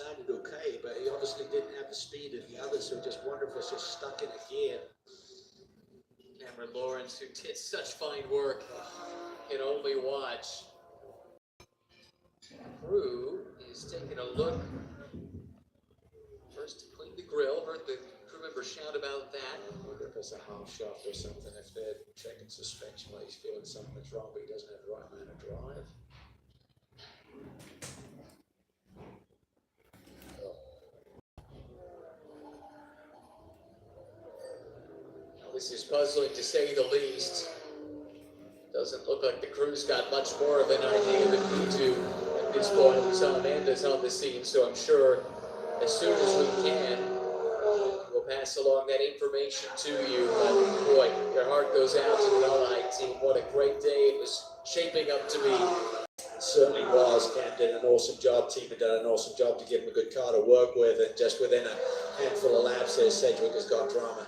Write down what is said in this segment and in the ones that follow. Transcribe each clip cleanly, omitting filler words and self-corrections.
sounded okay, but he obviously didn't have the speed of the others, so just wonder if it's just stuck in a gear. Cameron Lawrence, who did such fine work, can only watch. Crew is taking a look. First to clean the grill, heard the crew member shout about that. I wonder if it's a half shaft or something, if they're checking suspension while he's feeling something's wrong, but he doesn't have the right amount of drive. This is puzzling to say the least. Doesn't look like the crew's got much more of an idea than we do at this point. We saw Amanda's on the scene, so I'm sure as soon as we can, we'll pass along that information to you. But boy, your heart goes out to the Allied team. What a great day it was shaping up to be. It certainly was. Cam did an awesome job. Team had done an awesome job to give him a good car to work with, and just within a handful of laps there, Sedgwick has got drama.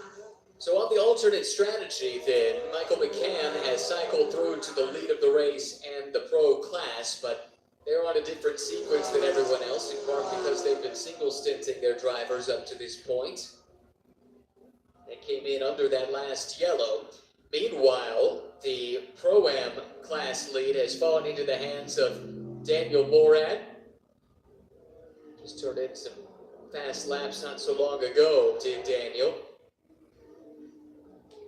So on the alternate strategy then, Michael McCann has cycled through to the lead of the race and the pro class, but they're on a different sequence than everyone else, in part because they've been single stinting their drivers up to this point. They came in under that last yellow. Meanwhile, the Pro-Am class lead has fallen into the hands of Daniel Morad. Just turned in some fast laps not so long ago, did Daniel.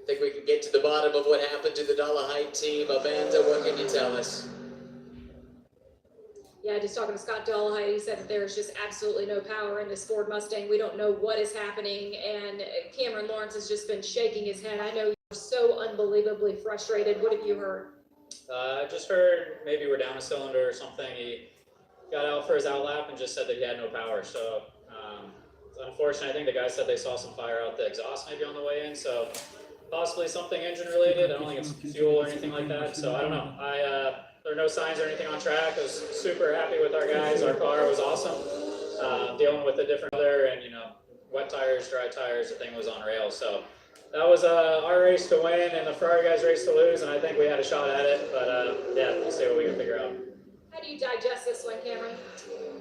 Think we can get to the bottom of what happened to the Dollarhide team. Amanda, what can you tell us? Yeah, just talking to Scott Dollarhide, he said that there's just absolutely no power in this Ford Mustang. We don't know what is happening, and Cameron Lawrence has just been shaking his head. I know you're so unbelievably frustrated. What have you heard? I just heard maybe we're down a cylinder or something. He got out for his outlap and just said that he had no power. So it's unfortunate. I think the guy said they saw some fire out the exhaust maybe on the way in. So possibly something engine related. I don't think it's fuel or anything like that. So I don't know. There are no signs or anything on track. I was super happy with our guys. Our car was awesome. Dealing with a different weather and, wet tires, dry tires, the thing was on rails. So that was our race to win and the Ferrari guys' race to lose. And I think we had a shot at it. But yeah, we'll see what we can figure out. How do you digest this one, Cameron?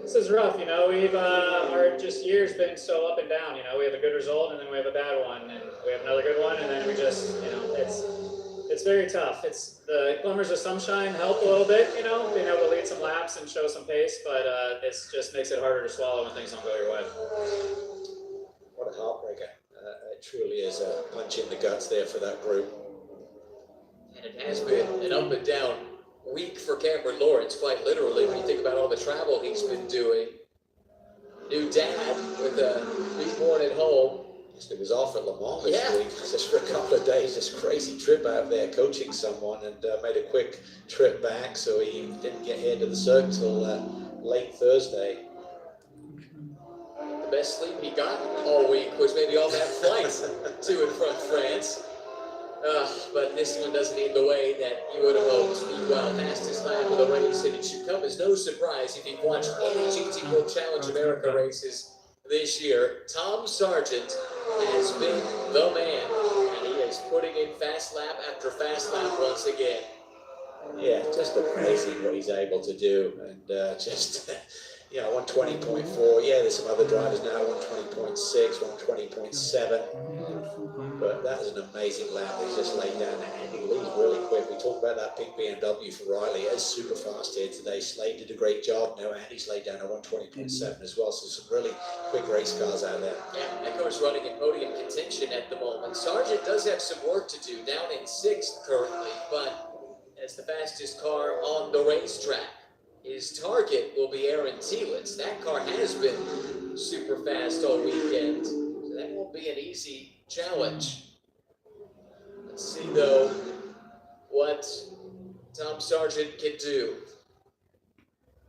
This is rough, we've, our just year's been so up and down, we have a good result and then we have a bad one and we have another good one and then we just, it's very tough. The glimmers of sunshine help a little bit, being able to lead some laps and show some pace, but it just makes it harder to swallow when things don't go your way. What a heartbreaker. It truly is a punch in the guts there for that group. And it has been an up and down week for Cameron Lawrence, quite literally, when you think about all the travel he's been doing. New dad with a newborn at home. He was off at Le Mans this week, just for a couple of days, this crazy trip out there coaching someone, and made a quick trip back, so he didn't get here to the circuit till late Thursday. The best sleep he got all week was maybe on that flight to and from France. But this one doesn't need the way that you would have hoped. Meanwhile, fastest lap of the race, and it should come as no surprise if you've watched any GT World Challenge America races this year. Tom Sargent has been the man, and he is putting in fast lap after fast lap once again. Yeah, just amazing what he's able to do, and just 120.4. Yeah, there's some other drivers now, 120.6, 120.7. But that was an amazing lap. He's just laid down. Andy Lee's really quick. We talked about that pink BMW for Riley. It's super fast here today. Slade did a great job. Now Andy's laid down a 120.7 as well. So some really quick race cars out there. Yeah, of course, running in podium contention at the moment. Sargent does have some work to do, down in 6th currently, but as the fastest car on the racetrack. His target will be Aaron Thielitz. That car has been super fast all weekend, so that won't be an easy challenge. Let's see, though, what Tom Sargent can do.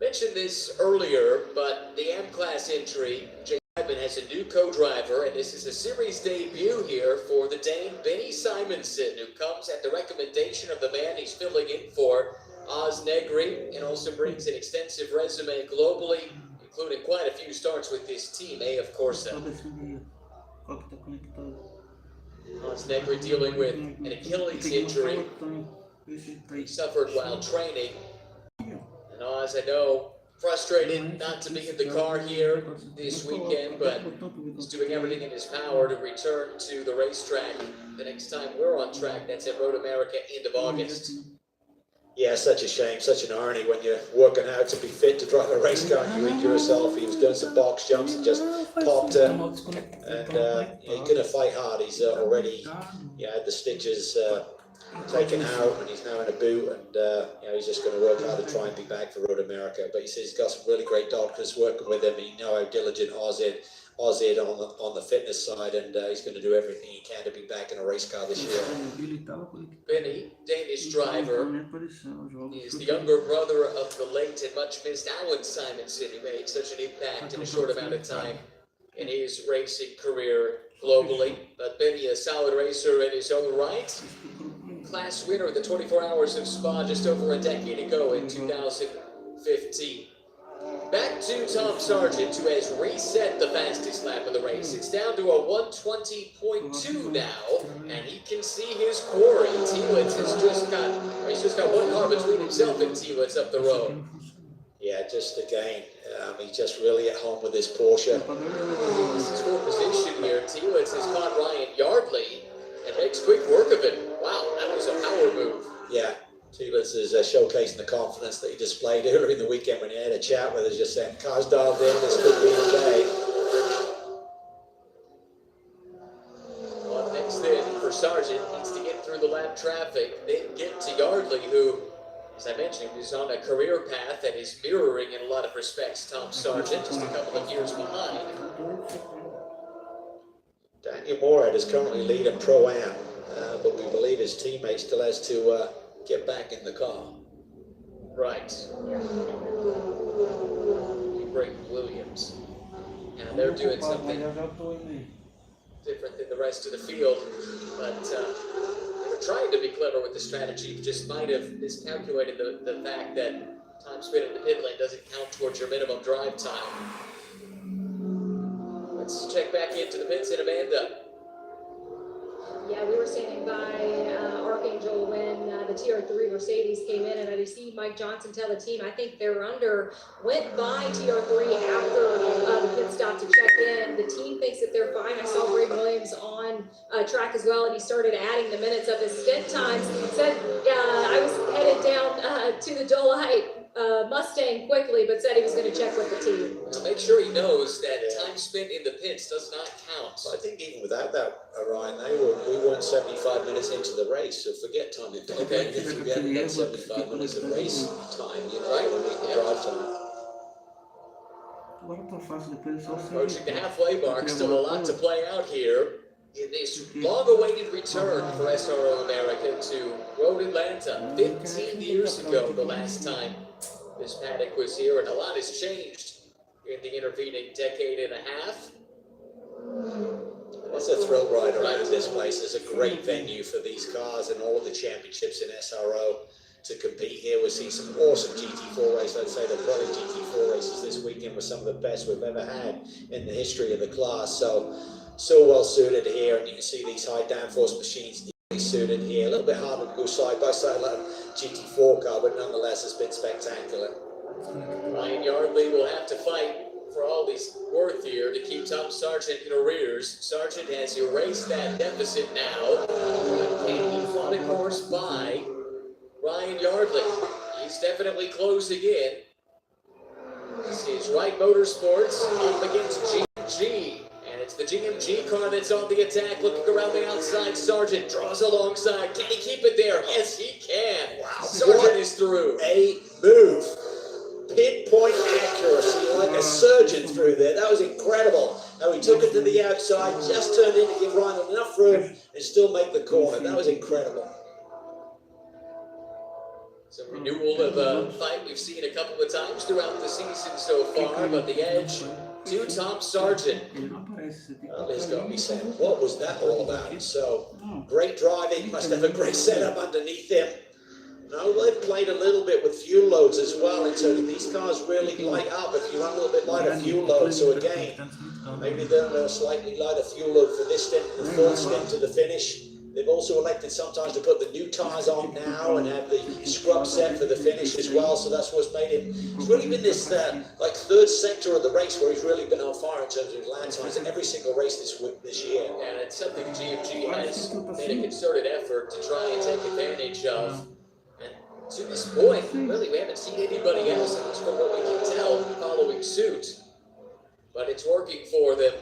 Mentioned this earlier, but the M-Class entry, Jay Hyman has a new co-driver, and this is a series debut here for the Dane Benny Simonson, who comes at the recommendation of the man he's filling in for, Oz Negri, and also brings an extensive resume globally, including quite a few starts with this team, of course. Oz Negri dealing with an Achilles injury he suffered while training. And Oz, I know, frustrated not to be in the car here this weekend, but he's doing everything in his power to return to the racetrack the next time we're on track. That's at Road America, end of August. Yeah, such a shame, such an irony when you're working out to be fit to drive a race car and you injure yourself. He was doing some box jumps and just popped it. And he's going to fight hard. He's already had the stitches taken out and he's now in a boot. And he's just going to work hard to try and be back for Road America. But he says he's got some really great doctors working with him. He knows how diligent Oz is on the fitness side, and he's going to do everything he can to be back in a race car this year. Benny, Danish driver, is the younger brother of the late and much missed Alan Simonson, who made such an impact in a short amount of time in his racing career globally. But Benny, a solid racer in his own right. Class winner of the 24 Hours of Spa just over a decade ago in 2015. Back to Tom Sargent, who has reset the fastest lap of the race. It's down to a 1:20.2 now, and he can see his quarry. Tielitz he's just got one car between himself and Tielitz up the road. Yeah, just again, he's just really at home with his Porsche. This is for position here. Tielitz has caught Ryan Yardley and makes quick work of it. Wow, that was a power move. Yeah. Tielitz is showcasing the confidence that he displayed earlier in the weekend when he had a chat with us, just saying, car's dialed in, this could be the day. Well, next then for Sargent, needs to get through the lap traffic, then get to Yardley, who, as I mentioned, is on a career path that is mirroring in a lot of respects Tom Sargent, just a couple of years behind. Daniel Moorhead is currently leading Pro-Am, but we believe his teammate still has to get back in the car. Right. Great Williams. And they're doing something different than the rest of the field, but they were trying to be clever with the strategy, just might have miscalculated the fact that time spent in the pit lane doesn't count towards your minimum drive time. Let's check back into the pits in Amanda. Yeah, we were standing by Archangel when the TR3 Mercedes came in, and I see Mike Johnson tell the team, I think their under went by TR3 after the pit stop to check in. The team thinks that they're fine. I saw Ray Williams on track as well, and he started adding the minutes of his stint times. He said, I was headed down to the Dolomite Mustang quickly, but said he was going to check with the team. Now make sure he knows that time spent in the pits does not count. I think even without that, Ryan, we weren't 75 minutes into the race, so forget time in pit. Okay. If we hadn't got 75 minutes of race time, right, when we drive time. Approaching the halfway mark, still a lot to play out here in this long-awaited return for SRO America to Road Atlanta. 15 years ago, the last time this paddock was here, and a lot has changed in the intervening decade and a half. It's a thrill ride around this place. It's a great venue for these cars and all of the championships in SRO to compete here. We've seen some awesome GT4 races. I'd say the Pro GT4 races this weekend were some of the best we've ever had in the history of the class. So well suited here, and you can see these high downforce machines suited here. A little bit harder to go side by side like a GT4 car, but nonetheless it's been spectacular. Ryan Yardley will have to fight for all he's worth here to keep Tom Sargent in arrears. Sargent has erased that deficit now. Can he fought a course by Ryan Yardley? He's definitely closing in. This is Wright Motorsports up against GMG. And it's the GMG car that's on the attack, looking around the outside. Sargent draws alongside. Can he keep it there? Yes, he can. Wow. Sargent is through. A move. Pinpoint accuracy like a surgeon through there. That was incredible. How he took it to the outside, just turned in to give Ryan enough room and still make the corner. That was incredible. It's a renewal of a fight we've seen a couple of times throughout the season so far, but the edge to Tom Sargent. Well, he's got me saying, what was that all about? So, great driving, must have a great setup underneath him. No, they've played a little bit with fuel loads as well, and so these cars really light up if you run a little bit lighter fuel load. So again, maybe they're a slightly lighter fuel load for this stint, the fourth stint to the finish. They've also elected sometimes to put the new tyres on now and have the scrub set for the finish as well. So that's what's made him. It's really been this like third sector of the race where he's really been on fire in terms of his lap times in every single race this year. And it's something GMG has made a concerted effort to try and take advantage of. And to this point, really, we haven't seen anybody else, at least from what we can tell, following suit. But it's working for them.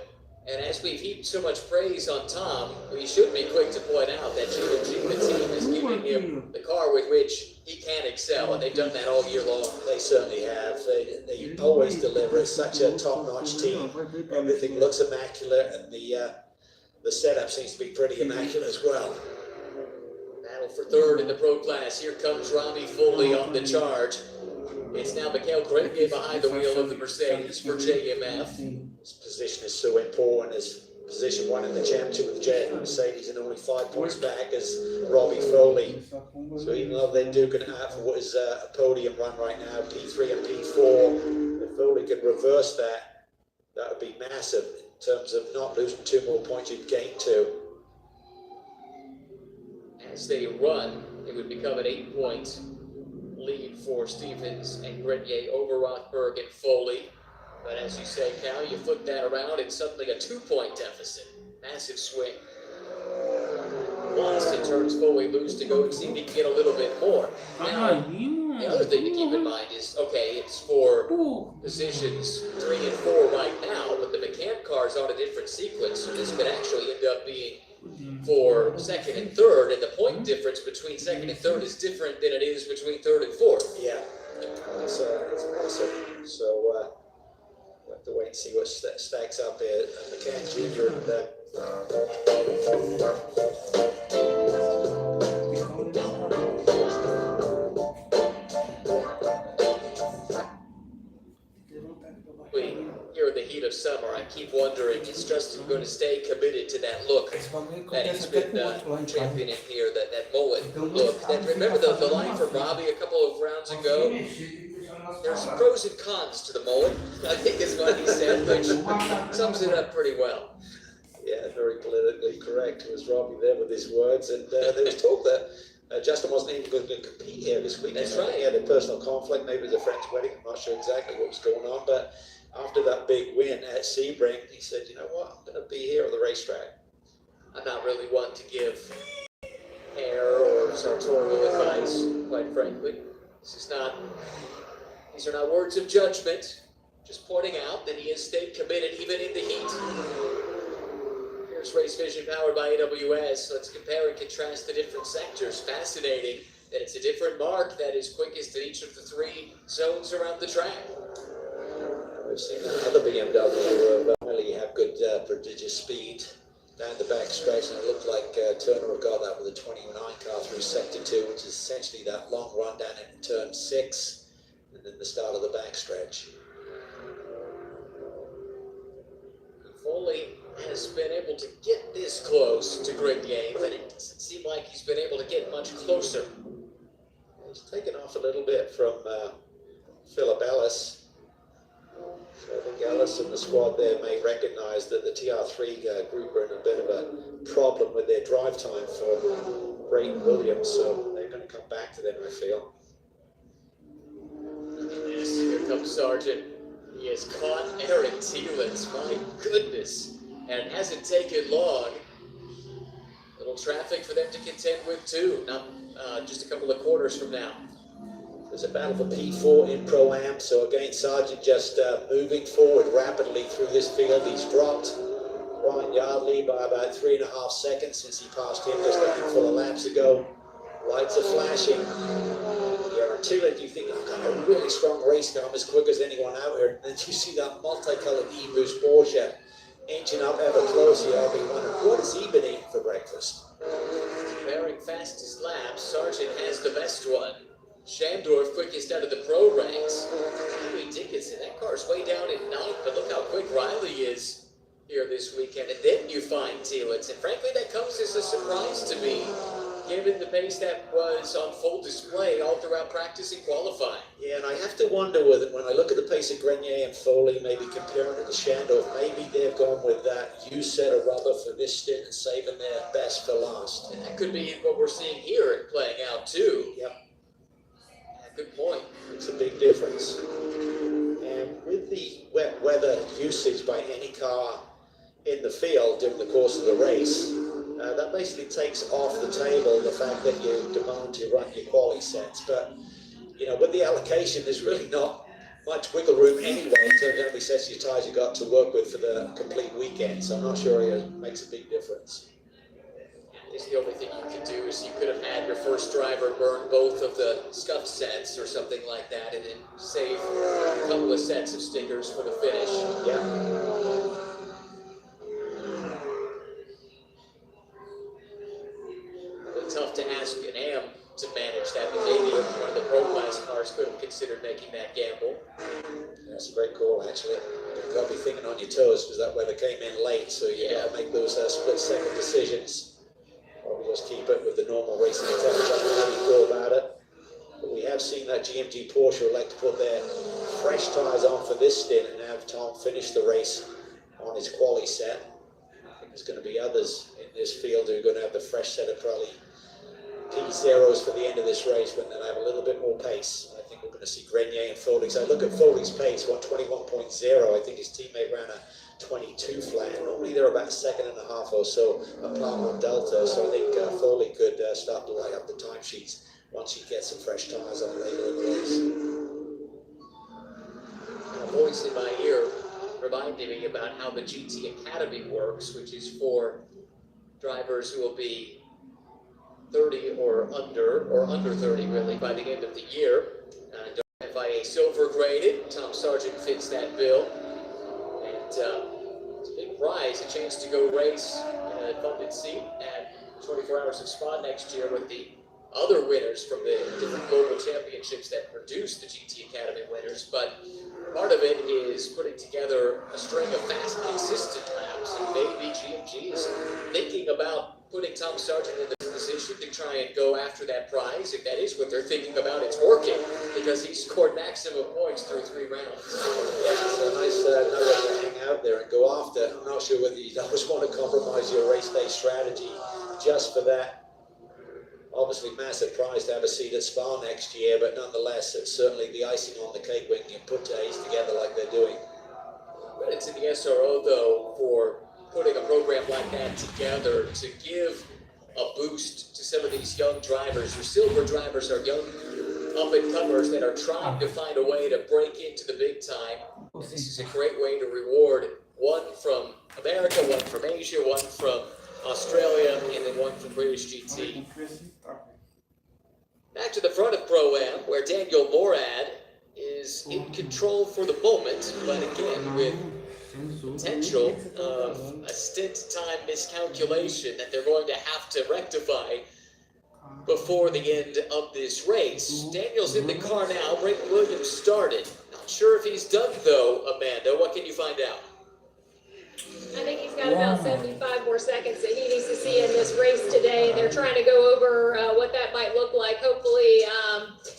And as we've heaped so much praise on Tom, we should be quick to point out that GMG, the team, is giving him the car with which he can excel, and they've done that all year long. They certainly have. They always deliver. It's such a top-notch team. Everything looks immaculate, and the setup seems to be pretty immaculate as well. Battle for third in the pro class. Here comes Robbie Foley on the charge. It's now Mikhail Grenier behind the wheel of the Mercedes for JMF. His position is so important as position one in the championship with the Mercedes and only 5 points back as Robbie Foley. So even though they're duking it out for what is a podium run right now, P3 and P4, if Foley could reverse that, that would be massive in terms of not losing 2 more points you'd gain 2. As they run, it would become an 8-point lead for Stevens and Grenier over Rothberg and Foley. But as you say, Cal, you flip that around, it's suddenly a 2-point deficit. Massive swing. Watson turns Foley loose to go and see if he can get a little bit more. Now, the other thing to keep in mind is, okay, it's for positions 3 and 4 right now, but the McCann car's on a different sequence, so this could actually end up being for 2nd and 3rd, and the point difference between 2nd and 3rd is different than it is between 3rd and 4th. Yeah, it's massive. So we'll have to wait and see what stacks up here. McCann Jr. Here in the heat of summer, I keep wondering, is Justin going to stay committed to that look that he's been championing here, that mullet look? And remember the line from Robbie a couple of rounds ago? There's pros and cons to the mullet, I think is what he said, which sums it up pretty well. Yeah, very politically correct was Robbie there with his words, and there was talk that Justin wasn't even going to compete here this week. That's right. He had a personal conflict, maybe it was a friend's wedding, I'm not sure exactly what was going on, but after that big win at Sebring, he said, you know what, I'm going to be here at the racetrack. I'm not really one to give hair or sartorial advice, quite frankly. These are not words of judgment, just pointing out that he has stayed committed even in the heat. Here's Race Vision powered by AWS. Let's compare and contrast the different sectors. Fascinating that it's a different mark that is quickest in each of the 3 zones around the track. We've seen another BMW really have good prodigious speed down the back stretch, and it looked like Turner got that with a 29 car through Sector 2, which is essentially that long run down in Turn 6, and then the start of the back stretch. Foley has been able to get this close to Grenier, but it doesn't seem like he's been able to get much closer. He's taken off a little bit from Philip Ellis. So I think Ellis and the squad there may recognise that the TR3 group are in a bit of a problem with their drive time for Brayton Williams, so they're going to come back to them, I feel. Yes, here comes Sargent. He has caught Aaron Thielens, my goodness, and it hasn't taken long. Little traffic for them to contend with too, not just a couple of quarters from now. There's a battle for P4 in Pro-Am, so again, Sargent just moving forward rapidly through this field. He's dropped Ryan Yardley by about 3.5 seconds since he passed him just a handful of laps ago. Lights are flashing. Yeah, until you think, I've got a really strong race car, I'm as quick as anyone out here, and then you see that multicolored E-Boost Porsche inching up ever closer. I'll be wondering, what has he been eating for breakfast? Comparing fastest laps, Sargent has the best one. Shamdorf quickest out of the pro ranks. Henry Dickinson, that car's way down in 9th, but look how quick Riley is here this weekend. And then you find Thielens, and frankly, that comes as a surprise to me. given the pace that was on full display all throughout practice and qualifying. Yeah, and I have to wonder whether, when I look at the pace of Grenier and Foley, maybe comparing it to Shandorf, maybe they've gone with that used set of rubber for this stint and saving their best for last. And that could be what we're seeing here playing out too. Yep. Good point. It's a big difference. And with the wet weather usage by any car in the field during the course of the race, that basically takes off the table the fact that you demand to run your quali sets. But, you know, with the allocation, there's really not much wiggle room anyway in terms of how many sets of tires you got to work with for the complete weekend. So I'm not sure it makes a big difference. I guess the only thing you could do is you could have had your first driver burn both of the scuff sets or something like that, and then save a couple of sets of stickers for the finish. Yeah. Tough to ask an AM to manage that, but maybe one of the Pro Class cars could have considered making that gamble. That's a great call, actually. You've got to be thinking on your toes because that weather came in late, so you got to make those split-second decisions. Probably just keep it with the normal racing attempts. I don't know how you feel about it. But we have seen that GMG Porsche would like to put their fresh tyres on for this stint and have Tom finish the race on his quali set. I think there's going to be others in this field who are going to have the fresh set of probably P0s for the end of this race when they'll have a little bit more pace. I think we're going to see Grenier and Foley. So I look at Foley's pace, 121.0. I think his teammate ran a 22 flat. Normally they're about a second and a half or so apart on Delta. So I think Foley could start to light up the timesheets once he gets some fresh tyres on later in the race. A voice in my ear reminded me about how the GT Academy works, which is for drivers who will be 30 or under 30 really by the end of the year. FIA silver graded. Tom Sargent fits that bill. And it's a big prize, a chance to go race in a funded seat at 24 Hours of Spa next year with the other winners from the different global championships that produce the GT Academy winners. But part of it is putting together a string of fast, consistent laps. And maybe GMG is thinking about putting Tom Sargent in the position to try and go after that prize. If that is what they're thinking about, it's working because he scored maximum points through 3 rounds. Yeah, it's a nice nugget to hang out there and go after. I'm not sure whether you always want to compromise your race day strategy just for that. Obviously, massive prize to have a seat at Spa next year, but nonetheless, it's certainly the icing on the cake when you put days together like they're doing. But it's in the SRO, though, for putting a program like that together to give a boost to some of these young drivers. Your silver drivers are young up-and-comers that are trying to find a way to break into the big time. And this is a great way to reward one from America, one from Asia, one from Australia, and then one from British GT. Back to the front of Pro-Am, where Daniel Morad is in control for the moment, but again, with potential of a stint time miscalculation that they're going to have to rectify before the end of this race. Daniel's in the car now. Brayton Williams started. Not sure if he's done, though, Amanda. What can you find out? I think he's got about 75 more seconds that he needs to see in this race today. They're trying to go over what that might look like. Hopefully,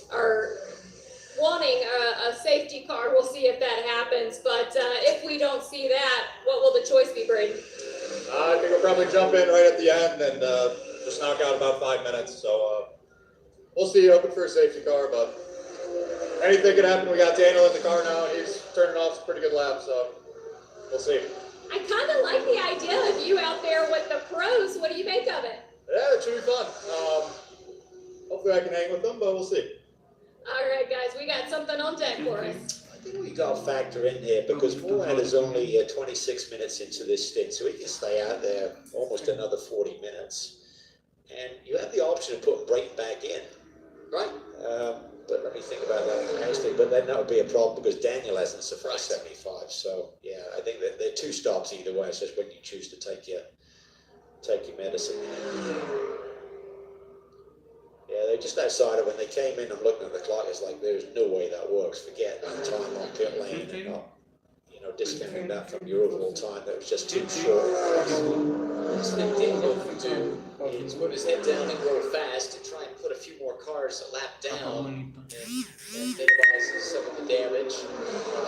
are wanting a safety car. We'll see if that happens. But if we don't see that, what will the choice be, Braden? I think we'll probably jump in right at the end and just knock out about 5 minutes. So we'll see. Hoping for a safety car, but anything could happen. We got Daniel in the car now, and he's turning off some pretty good laps. So we'll see. I kind of like the idea of you out there with the pros. What do you make of it? Yeah, it should be fun. Hopefully I can hang with them, but we'll see. All right, guys, we got something on deck for us. I think we got to factor in here because Morad is only 26 minutes into this stint, so he can stay out there almost another 40 minutes. And you have the option of putting Brayton back in. Right. But let me think about that actually. But then that would be a problem because Daniel hasn't surpassed 75. So yeah, I think that there are 2 stops either way. It's just when you choose to take your medicine. Yeah, they're just outside of when they came in. I'm looking at the clock. It's like there's no way that works. Forget time on pit lane and not discounting that from your overall time, that was just too short. Next thing Daniel can do is put his head down and go fast and try and put a few more cars a lap down, and that minimizes some of the damage,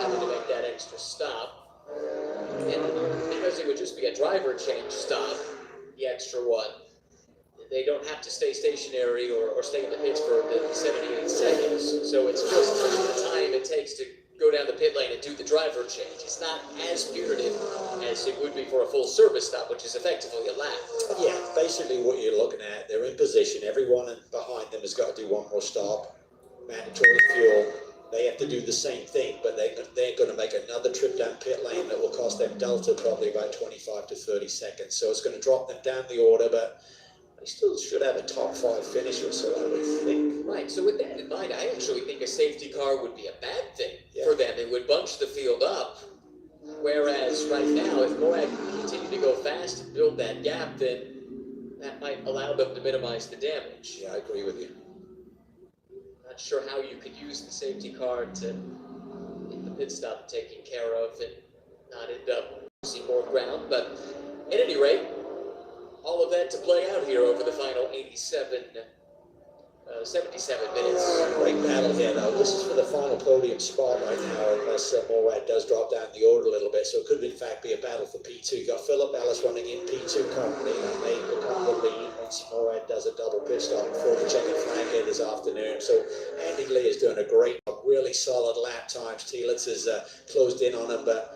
having to make that extra stop. And because it would just be a driver change stop, the extra one, they don't have to stay stationary or stay in the pits for the 78 seconds. So it's just the time it takes to go down the pit lane and do the driver change. It's not as punitive as it would be for a full service stop, which is effectively a lap. Yeah, basically what you're looking at, they're in position. Everyone behind them has got to do one more stop. Mandatory fuel. They have to do the same thing, but they're going to make another trip down pit lane that will cost them delta probably about 25 to 30 seconds. So it's going to drop them down the order, but they still should have a top 5 finish or so, I would think. Right, so with that in mind, I actually think a safety car would be a bad thing Yeah. for them. It would bunch the field up. Whereas right now, if Morag can continue to go fast and build that gap, then that might allow them to minimize the damage. Yeah, I agree with you. Not sure how you could use the safety car to get the pit stop taken care of and not end up losing more ground. But at any rate, all of that to play out here over the final 77 minutes. Great battle here, though. This is for the final podium spot right now, unless Morad does drop down the order a little bit. So it could, in fact, be a battle for P2. You've got Philip Ellis running in P2 currently. That may become the lead once Morad does a double pit stop before the checkered flag here this afternoon. So Andy Lee is doing a great job. Really solid lap times. Telitz has closed in on him, but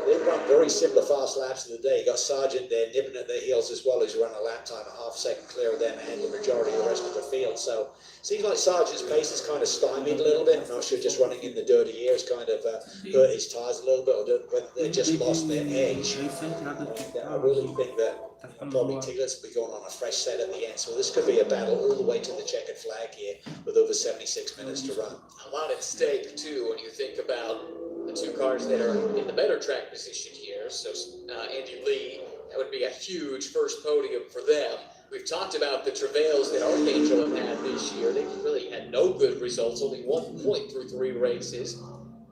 they've run very similar fast laps of the day. You got Sargent there nipping at their heels as well, who's run a lap time a half second clear of them and the majority of the rest of the field. So seems like Sargent's pace is kind of stymied a little bit. I'm not sure just running in the dirty air has kind of hurt his tyres a little bit, or whether they just lost their edge. And I really think that probably Telitz will be going on a fresh set at the end. So this could be a battle all the way to the checkered flag here with over 76 minutes to run. A lot at stake, too, when you think about the two cars that are in the better track position here. So Andy Lee, that would be a huge first podium for them. We've talked about the travails that Archangel have had this year. They've really had no good results, only 1 point through 3 races.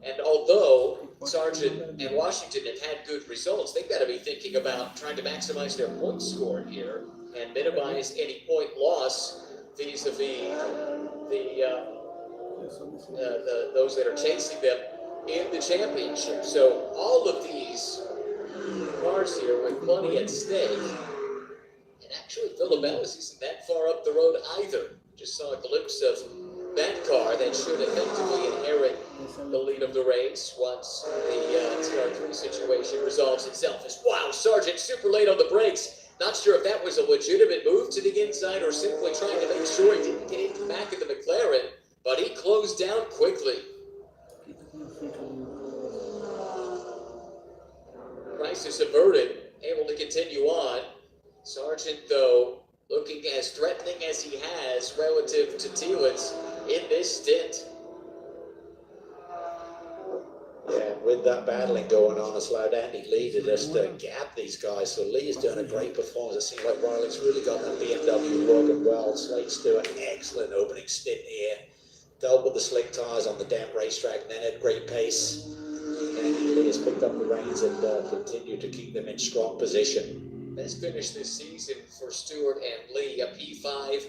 And although Sargent and Washington have had good results, they've got to be thinking about trying to maximize their point score here and minimize any point loss vis-a-vis those that are chasing them in the championship. So all of these cars here with plenty at stake. And actually, Philip Ellis isn't that far up the road either. Just saw a glimpse of that car that should effectively inherit the lead of the race once the TR3 situation resolves itself. Wow, Sargent super late on the brakes. Not sure if that was a legitimate move to the inside or simply trying to make sure he didn't get into the back of the McLaren, but he closed down quickly. Crisis averted, able to continue on. Sargent, though, looking as threatening as he has relative to Telitz in this stint. Yeah, with that battling going on, it's allowed Andy Lee to just gap these guys. So Lee is doing a great performance. It seems like Riley's really got that BMW working well. Slate's doing an excellent opening stint here. Dealt with the slick tires on the damp racetrack and then at great pace. Andy Lee has picked up the reins and continued to keep them in strong position. Best finish this season for Stewart and Lee, a P5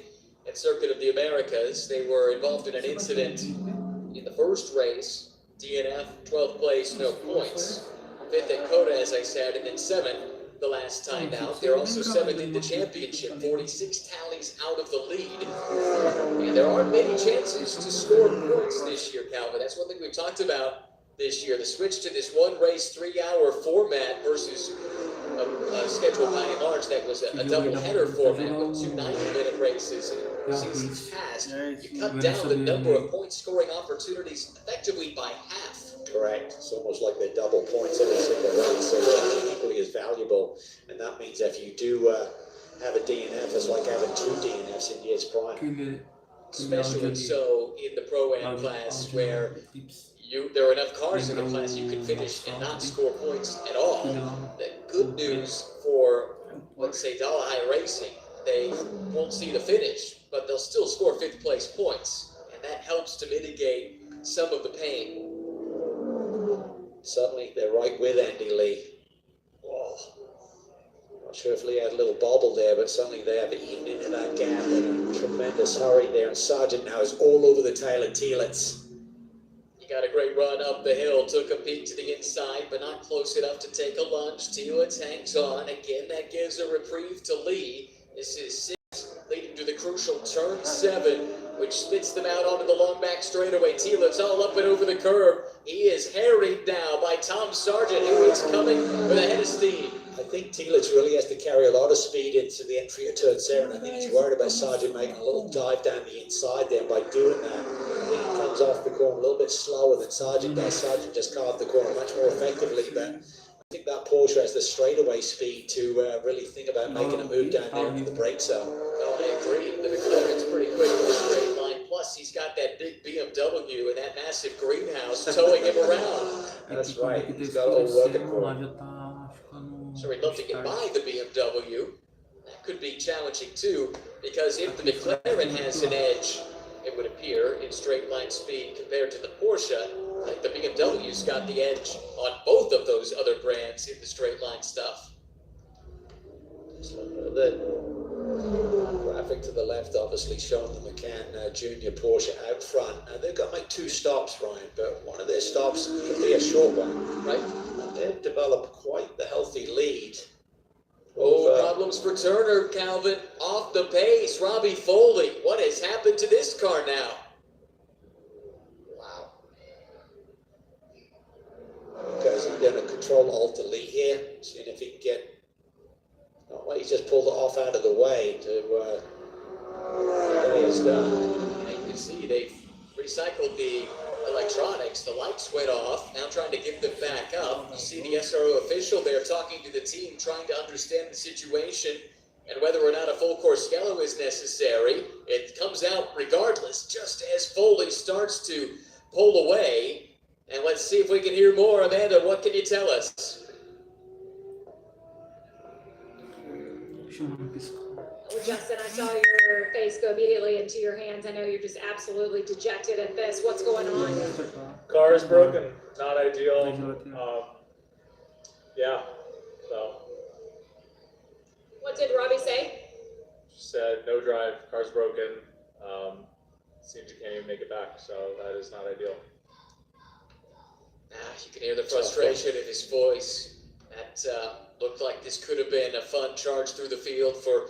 at Circuit of the Americas. They were involved in an incident in the first race. DNF, 12th place, no points. 5th at Coda, as I said, and then 7th the last time out. They're also 7th in the championship, 46 tallies out of the lead. And there aren't many chances to score points this year, Calvin. That's one thing we've talked about this year. The switch to this one race, 3-hour format versus a schedule by and large that was a double-header format with 2 90-minute races in seasons past. You cut down the number of point-scoring opportunities effectively by half. Correct. It's almost like they're double points every single race, so it's equally as valuable. And that means if you do have a DNF, it's like having 2 DNFs in years prior. Especially so in the Pro-Am class where there are enough cars in the class you can finish and not score points at all. The good news for, let's say, Dollar High Racing, they won't see the finish, but they'll still score 5th place points, and that helps to mitigate some of the pain. Suddenly they're right with Andy Lee. Whoa. Not sure if Lee had a little bobble there, but suddenly they have eaten into that gap in a tremendous hurry there. And Sargent now is all over the tail of Telitz. He got a great run up the hill, took a peek to the inside, but not close enough to take a lunge. Telitz hangs on. Again, that gives a reprieve to Lee. This is 6, leading to the crucial turn 7, which spits them out onto the long back straightaway. Telitz all up and over the curve. He is harried now by Tom Sargent, who is coming with a head of steam. I think Telitz really has to carry a lot of speed into the entry of turn 7. I think he's worried about Sargent making a little dive down the inside there. By doing that, I think he comes off the corner a little bit slower than Sargent does. Sargent just carved the corner much more effectively, but I think that Porsche has the straightaway speed to really think about making a move down there into the brake zone. Oh, I agree. The McLaren's pretty quick in the straight line. Plus, he's got that big BMW and that massive greenhouse towing him around. That's right. He's got a little working for him. So he'd love to get by the BMW. That could be challenging too, because if the McLaren has an edge, it would appear, in straight line speed compared to the Porsche, I think the BMW's got the edge on both of those other brands in the straight line stuff. The graphic to the left obviously showing the McCann Junior Porsche out front. Now they've got to make 2 stops, Ryan, but one of their stops could be a short one, right? And they've developed quite the healthy lead. Oh, problems for Turner, Calvin. Off the pace. Robbie Foley. What has happened to this car now? Wow. Because he's going to control Alt-Delete here, seeing if he can get. Oh, well, he's just pulled it off out of the way to get his done. And you can see they've recycled the electronics. The lights went off. Now trying to get them back up. You see the SRO official there talking to the team, trying to understand the situation and whether or not a full course yellow is necessary. It comes out regardless, just as Foley starts to pull away. And let's see if we can hear more. Amanda, what can you tell us? Well, Justin, I saw your face go immediately into your hands. I know you're just absolutely dejected at this. What's going on? Car is broken, not ideal. Yeah, so What did Robbie say? just said no drive, car's broken. Seems you can't even make it back, so that is not ideal. You can hear the frustration in his voice. That looked like this could have been a fun charge through the field for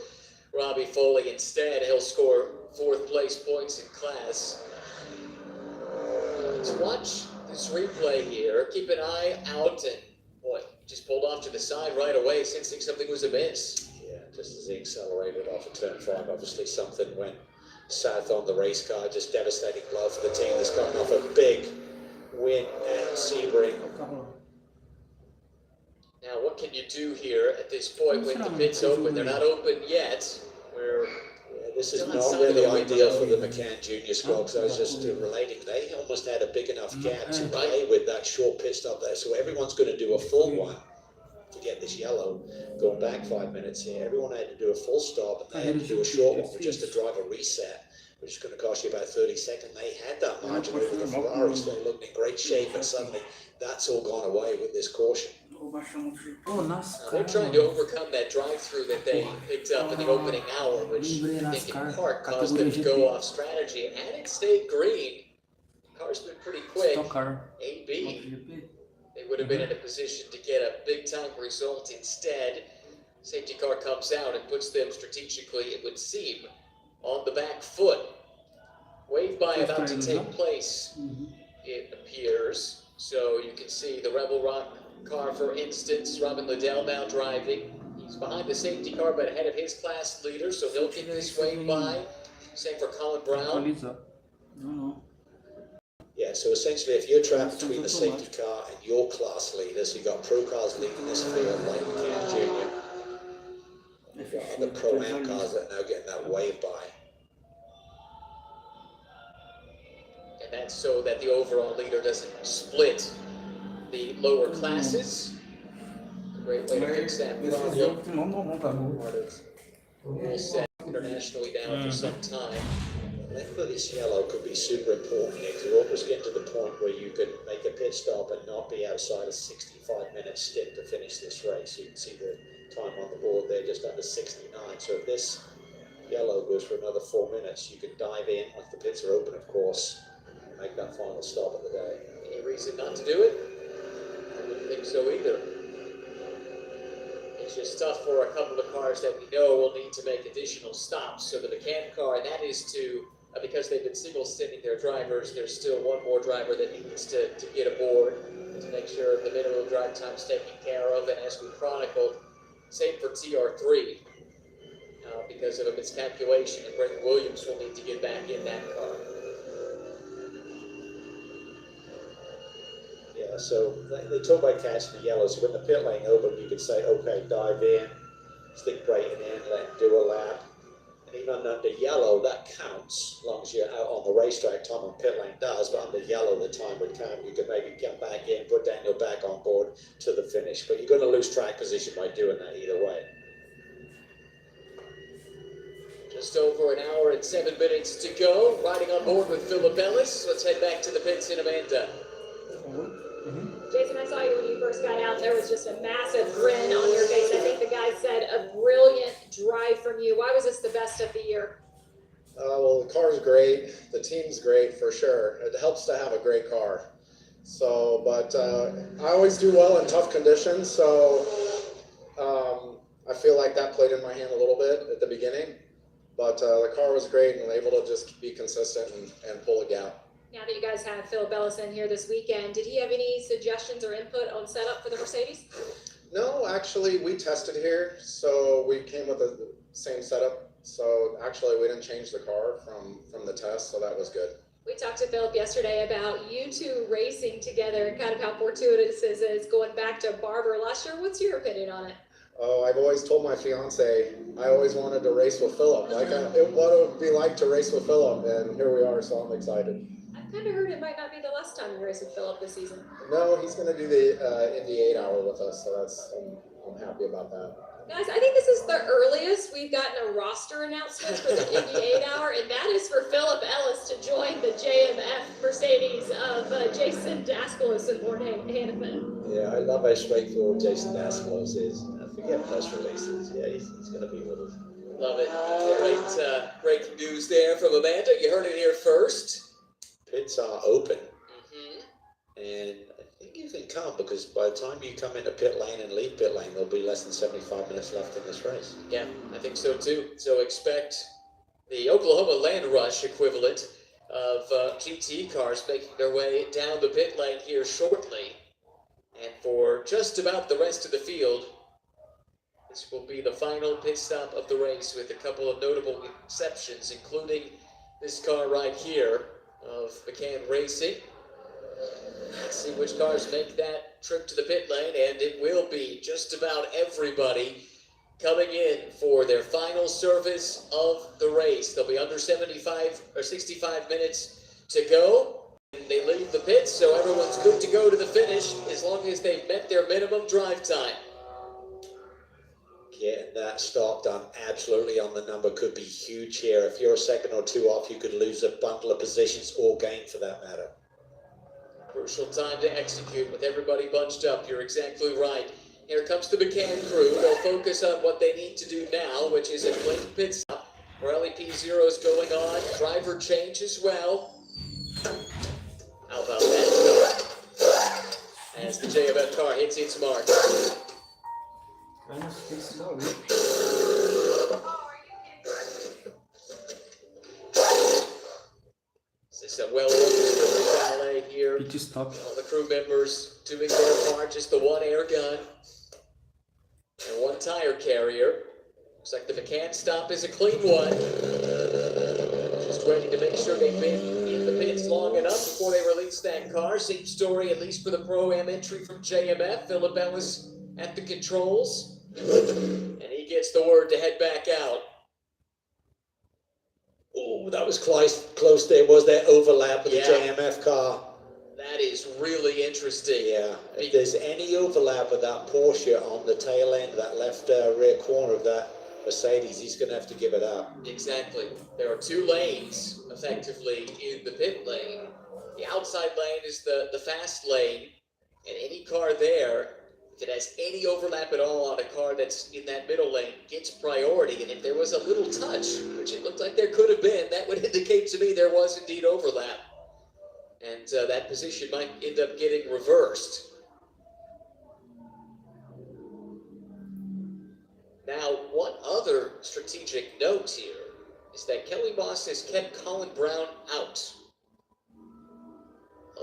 Robbie Foley. Instead, he'll score 4th place points in class. Let's watch this replay here. Keep an eye out, and boy, he just pulled off to the side right away, sensing something was amiss. Yeah, just as he accelerated off of turn 5, obviously something went south on the race car. Just devastating blow for the team that's coming off a big win at Sebring. Now, what can you do here at this point when the pit's open? They're not open yet. This is not really ideal for the McCann Junior squad, because I was just relating. They almost had a big enough gap to play with that short pit stop there. So everyone's going to do a full one to get this yellow. Going back 5 minutes here, everyone had to do a full stop, and they had to do a short one for just to drive a reset, which is going to cost you about 30 seconds. They had that margin over the Ferraris. They looked in great shape, but suddenly that's all gone away with this caution. They're trying to overcome that drive-through that they picked up in the opening hour, which I think in part caused them to go off strategy. And it stayed green. The car's been pretty quick. AB, they would have been in a position to get a big-time result. Instead, safety car comes out and puts them strategically, it would seem, on the back foot. Wave by about to take place, it appears. So you can see the Rebel Rock car, for instance, Robin Liddell now driving. He's behind the safety car, but ahead of his class leader, so he'll get this wave by. Same for Colin Brown. Yeah, so essentially, if you're trapped between the safety car and your class leader, so you've got pro cars leading this field, like McCann Jr., you've got other pro-am cars that are now getting that wave by. And that's so that the overall leader doesn't split the lower classes. Great way to fix that problem. Rule set internationally now for some time. length of this yellow could be super important here, because we're almost getting to the point where you could make a pit stop and not be outside a 65-minute stint to finish this race. You can see the time on the board there, just under 69. So if this yellow goes for another 4 minutes, you could dive in, once the pits are open, of course, and make that final stop of the day. Any reason not to do it? I wouldn't think so either. It's just tough for a couple of cars that we know will need to make additional stops. So the McCann car, and that is to, because they've been single-stinting their drivers, there's still one more driver that needs to get aboard to make sure the minimum drive time is taken care of. And as we chronicled, same for TR3, because of a miscalculation, and Brendan Williams will need to get back in that car. Yeah, so they talk about catching the yellow. So when the pit lane open, you could say, okay, dive in, stick Brayton in, let him do a lap. And even under yellow, that counts, as long as you're out on the racetrack. Time on pit lane does, but under yellow, the time would count. You could maybe come back in, put Daniel back on board to the finish. But you're going to lose track position by doing that either way. Just over an hour and 7 minutes to go. Riding on board with Philip Ellis. Let's head back to the pits in Amanda. Jason, I saw you when you first got out. There was just a massive grin on your face. I think the guy said a brilliant drive from you. Why was this the best of the year? Well, the car's great. The team's great for sure. It helps to have a great car. So, but I always do well in tough conditions. So I feel like that played in my hand a little bit at the beginning. But the car was great and able to just be consistent and pull a gap. Now that you guys have Philip Ellis in here this weekend, did he have any suggestions or input on setup for the Mercedes? No, actually, we tested here, so we came with the same setup. So actually, we didn't change the car from the test, so that was good. We talked to Philip yesterday about you two racing together and kind of how fortuitous this is going back to Barber last year. What's your opinion on it? Oh, I've always told my fiance I always wanted to race with Philip. Like what it would be like to race with Philip, and here we are. So I'm excited. I've kind of heard it might not be the last time you race with Philip this season. No, he's going to do the Indy 8 hour with us, so I'm happy about that. Guys, I think this is the earliest we've gotten a roster announcement for the Indy 8 hour, and that is for Philip Ellis to join the JMF Mercedes of Jason Daskalos and Warren Hannafin. Yeah, I love how straightforward Jason Daskalos is. Forget press releases. Yeah, he's going to be with us. Love it. Great news there from Amanda. You heard it here first. Pits are open. And I think you can come, because by the time you come into pit lane and leave pit lane, there'll be less than 75 minutes left in this race. Yeah, I think so too. So expect the Oklahoma Land Rush equivalent of GT cars making their way down the pit lane here shortly. And for just about the rest of the field, this will be the final pit stop of the race, with a couple of notable exceptions, including this car right here of McCann Racing. Let's see which cars make that trip to the pit lane, and it will be just about everybody coming in for their final service of the race. They'll be under 75 or 65 minutes to go. And they leave the pits, so everyone's good to go to the finish as long as they've met their minimum drive time. Getting that stop done absolutely on the number could be huge here. If you're a second or two off, you could lose a bundle of positions, or gain for that matter. Crucial time to execute with everybody bunched up. You're exactly right. Here comes the McCann crew. They'll focus on what they need to do now, which is a clean pit stop. Rally P0 is going on. Driver change as well. How about that? As the JMF car hits its mark. This is a well-orchestrated ballet here. It just stopped. All the crew members doing their part. Just the one air gun and one tire carrier. Looks like the McCann stop is a clean one. Just waiting to make sure they've been in the pits long enough before they release that car. Same story, at least for the Pro-Am entry from JMF. Philip Ellis at the controls. And he gets the word to head back out. Oh, that was close there. Was there overlap with the JMF car? That is really interesting. Yeah, if there's any overlap with that Porsche on the tail end, that left rear corner of that Mercedes, he's going to have to give it up. Exactly. There are 2 lanes, effectively, in the pit lane. The outside lane is the fast lane, and any car there, if it has any overlap at all on a car that's in that middle lane, gets priority. And if there was a little touch, which it looked like there could have been, that would indicate to me there was indeed overlap. And that position might end up getting reversed. Now, one other strategic note here is that Kelly Moss has kept Colin Brown out.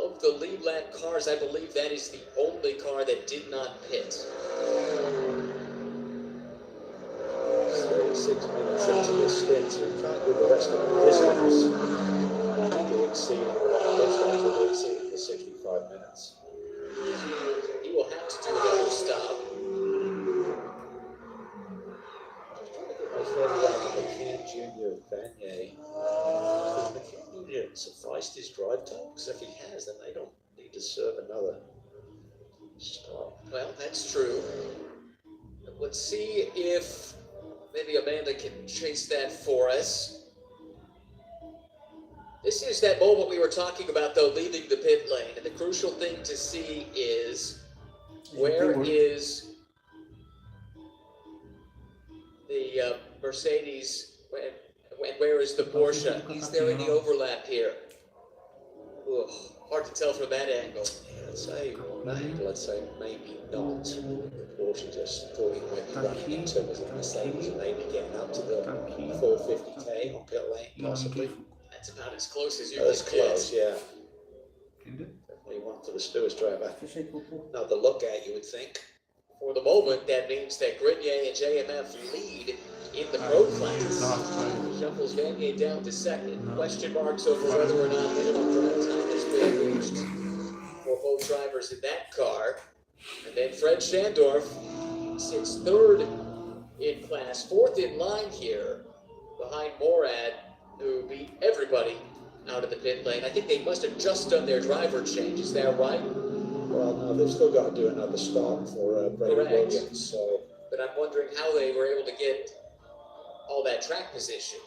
Of the lead lap cars, I believe that is the only car that did not pit. 36 minutes into the stint, so you can't do the rest of the distance. I think you exceeding the 65 minutes. He will have to do another stop. My friend McCann Jr. Vanier. McCann Jr. sufficed his drive time? Because if he has, then they don't need to serve another stop. Well, that's true. Let's see if maybe Amanda can chase that for us. This is that moment we were talking about, though, leaving the pit lane. And the crucial thing to see is where is the Mercedes, where is the Porsche? Is there any overlap here? Ugh, hard to tell from that angle. Let's say maybe not. The Porsche just thought he might be running into him as a Mercedes and maybe getting up to the 450k on pit lane, possibly. That's about as close as you That's can get. close, yeah. Definitely one for the Stewards driver. Another look at, you would think. For the moment, that means that Grenier and JMF lead in the pro class. Shuffles Vanier down to second. Question marks over whether or not minimum drive time has been reached for both drivers in that car. And then Fred Schandorf sits third in class, fourth in line here, behind Morad, who beat everybody out of the pit lane. I think they must have just done their driver change. Is that right? Well, no, they've still got to do another stop for Brady Williams. So, but I'm wondering how they were able to get all that track position.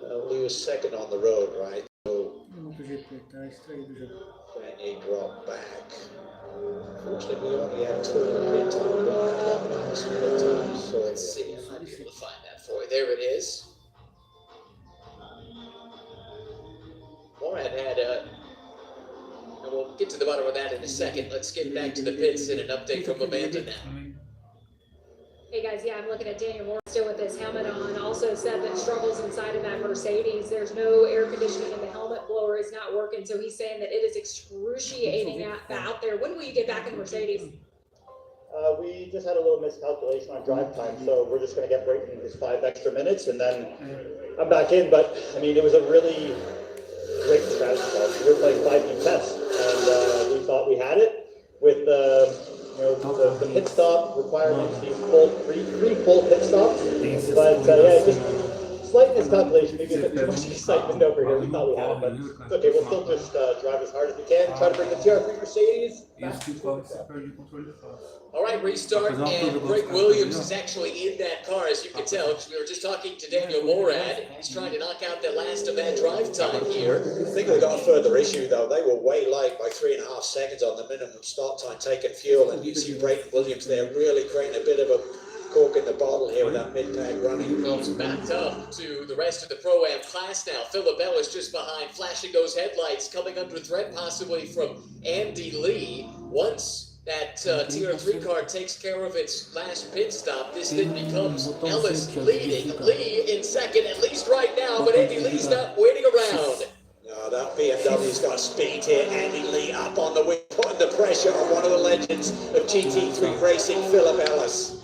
well, he was second on the road, right? So, Vanier dropped back. Fortunately, we only had 2 pit time. So Let's see if I'll be able to find that for you. There it is. Morad had and we'll get to the bottom of that in a second. Let's get back to the pits and an update from Amanda now. Hey guys, yeah, I'm looking at Daniel Moore still with his helmet on. Also said that struggles inside of that Mercedes. There's no air conditioning and the helmet blower is not working. So he's saying that it is excruciating out there. When will you get back in the Mercedes? We just had a little miscalculation on drive time, so we're just going to get right in his 5 extra minutes, and then I'm back in. But I mean, it was a really great strategy. We were playing 5 tests, and we thought we had it with the pit stop requirements, these three full pit stops. But yeah, just slight miscalculation, maybe a bit too much excitement over here. We thought we had it, but it's okay. We'll still just drive as hard as we can. Try to bring the TR3 Mercedes back. All right, restart, and Greg Williams is actually in that car, as you can tell, because we were just talking to Daniel Morad. He's trying to knock out the last of that drive time here. I think they got a further issue, though. They were way late by 3.5 seconds on the minimum start time taking fuel, and you see Brayton Williams there really creating a bit of a cork in the bottle here with that mid-tag running. He's backed up to the rest of the Pro-Am class now. Philip Ellis just behind, flashing those headlights, coming under threat possibly from Andy Lee. Once that TR3 car takes care of its last pit stop, this then becomes Ellis leading. Lee in second, at least right now, but Andy Lee's not waiting around. No, that BMW's got speed here. Andy Lee up on the wing, putting the pressure on one of the legends of GT3 racing, Philip Ellis.